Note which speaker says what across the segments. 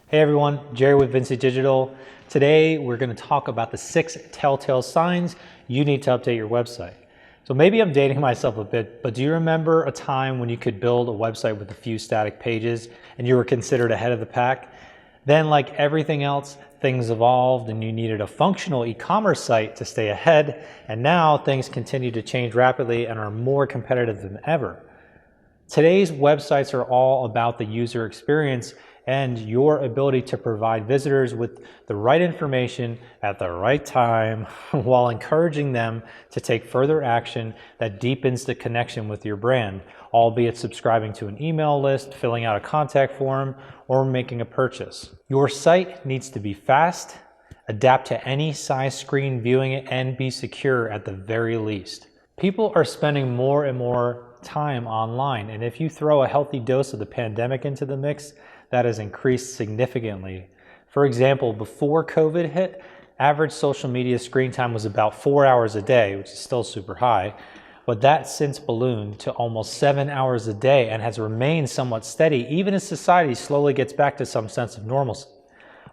Speaker 1: Hey everyone, Jerry with Vinci Digital. Today we're going to talk about the 6 telltale signs you need to update your website. So maybe I'm dating myself a bit, but do you remember a time when you could build a website with a few static pages and you were considered ahead of the pack? Then, like everything else, things evolved and you needed a functional e-commerce site to stay ahead, and now things continue to change rapidly and are more competitive than ever. Today's websites are all about the user experience and your ability to provide visitors with the right information at the right time while encouraging them to take further action that deepens the connection with your brand, albeit subscribing to an email list, filling out a contact form, or making a purchase. Your site needs to be fast, adapt to any size screen viewing it, and be secure at the very least. People are spending more and more time online, and if you throw a healthy dose of the pandemic into the mix, that has increased significantly. For example, before COVID hit, average social media screen time was about 4 hours a day, which is still super high, but that since ballooned to almost 7 hours a day and has remained somewhat steady even as society slowly gets back to some sense of normalcy.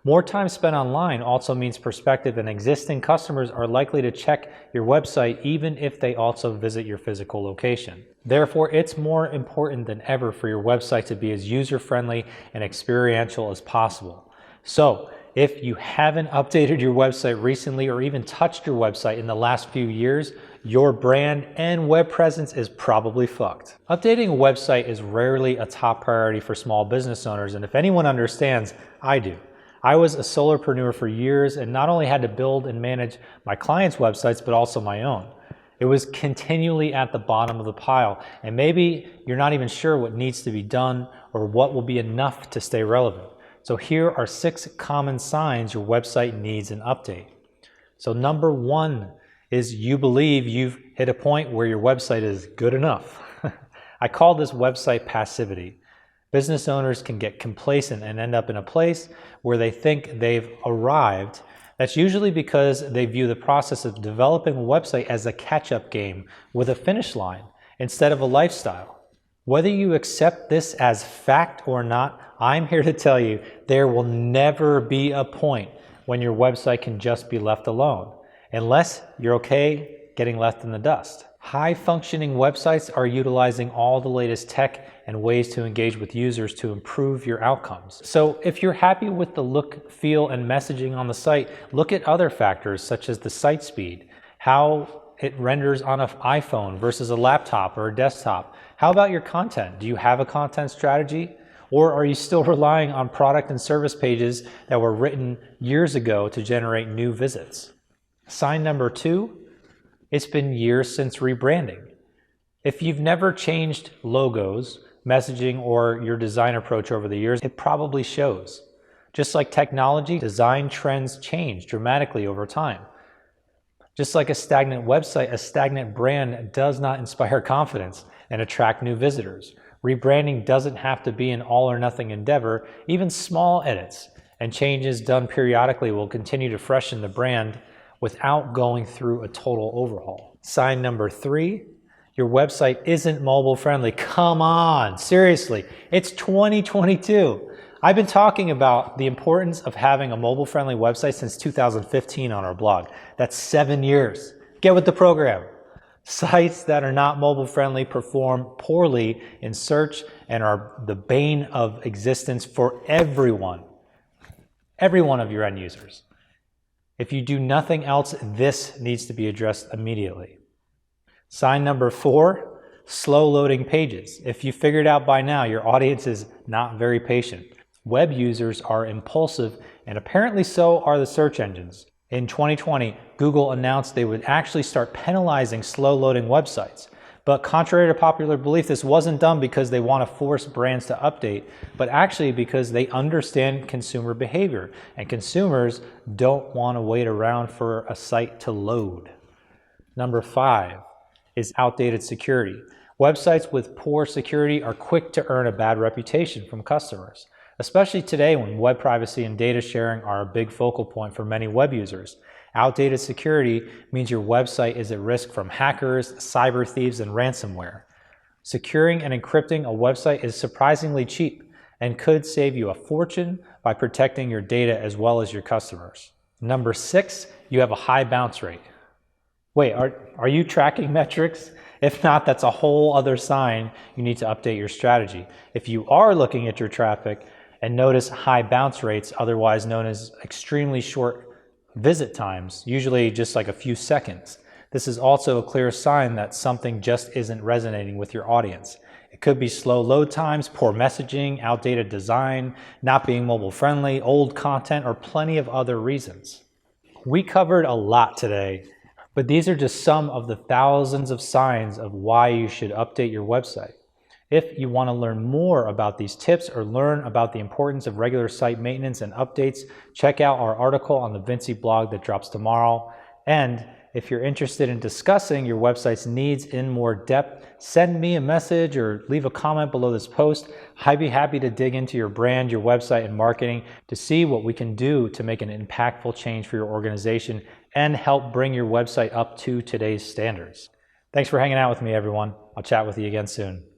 Speaker 1: More time spent online also means prospective and existing customers are likely to check your website even if they also visit your physical location. Therefore, it's more important than ever for your website to be as user-friendly and experiential as possible. So, if you haven't updated your website recently or even touched your website in the last few years, your brand and web presence is probably fucked. Updating a website is rarely a top priority for small business owners, and if anyone understands, I do. I was a solopreneur for years and not only had to build and manage my clients' websites, but also my own. It was continually at the bottom of the pile, and maybe you're not even sure what needs to be done or what will be enough to stay relevant. So here are 6 common signs your website needs an update. So number 1 is you believe you've hit a point where your website is good enough. I call this website passivity. Business owners can get complacent and end up in a place where they think they've arrived. That's usually because they view the process of developing a website as a catch-up game with a finish line instead of a lifestyle. Whether you accept this as fact or not, I'm here to tell you there will never be a point when your website can just be left alone, unless you're okay getting left in the dust. High-functioning websites are utilizing all the latest tech and ways to engage with users to improve your outcomes. So if you're happy with the look, feel, and messaging on the site, look at other factors such as the site speed, how it renders on an iPhone versus a laptop or a desktop. How about your content? Do you have a content strategy? Or are you still relying on product and service pages that were written years ago to generate new visits? Sign number 2, it's been years since rebranding. If you've never changed logos, messaging, or your design approach over the years, it probably shows. Just like technology, design trends change dramatically over time. Just like a stagnant website, a stagnant brand does not inspire confidence and attract new visitors. Rebranding doesn't have to be an all or nothing endeavor. Even small edits and changes done periodically will continue to freshen the brand without going through a total overhaul. Sign number 3, your website isn't mobile friendly. Come on, seriously, it's 2022. I've been talking about the importance of having a mobile friendly website since 2015 on our blog. That's 7 years. Get with the program. Sites that are not mobile friendly perform poorly in search and are the bane of existence for every one of your end users. If you do nothing else, this needs to be addressed immediately. Sign number 4, slow loading pages. If you figured out by now, your audience is not very patient. Web users are impulsive, and apparently so are the search engines. In 2020, Google announced they would actually start penalizing slow loading websites. But contrary to popular belief, this wasn't done because they want to force brands to update, but actually because they understand consumer behavior, and consumers don't want to wait around for a site to load. Number 5 is outdated security. Websites with poor security are quick to earn a bad reputation from customers, especially today when web privacy and data sharing are a big focal point for many web users. Outdated security means your website is at risk from hackers, cyber thieves, and ransomware. Securing and encrypting a website is surprisingly cheap and could save you a fortune by protecting your data as well as your customers. Number 6, you have a high bounce rate. Wait, are you tracking metrics? If not, that's a whole other sign you need to update your strategy. If you are looking at your traffic and notice high bounce rates, otherwise known as extremely short visit times, usually just like a few seconds, this is also a clear sign that something just isn't resonating with your audience. It could be slow load times, poor messaging, outdated design, not being mobile friendly, old content, or plenty of other reasons. We covered a lot today, but these are just some of the thousands of signs of why you should update your website. If you want to learn more about these tips or learn about the importance of regular site maintenance and updates, check out our article on the Vinci blog that drops tomorrow. And if you're interested in discussing your website's needs in more depth, send me a message or leave a comment below this post. I'd be happy to dig into your brand, your website, and marketing to see what we can do to make an impactful change for your organization and help bring your website up to today's standards. Thanks for hanging out with me, everyone. I'll chat with you again soon.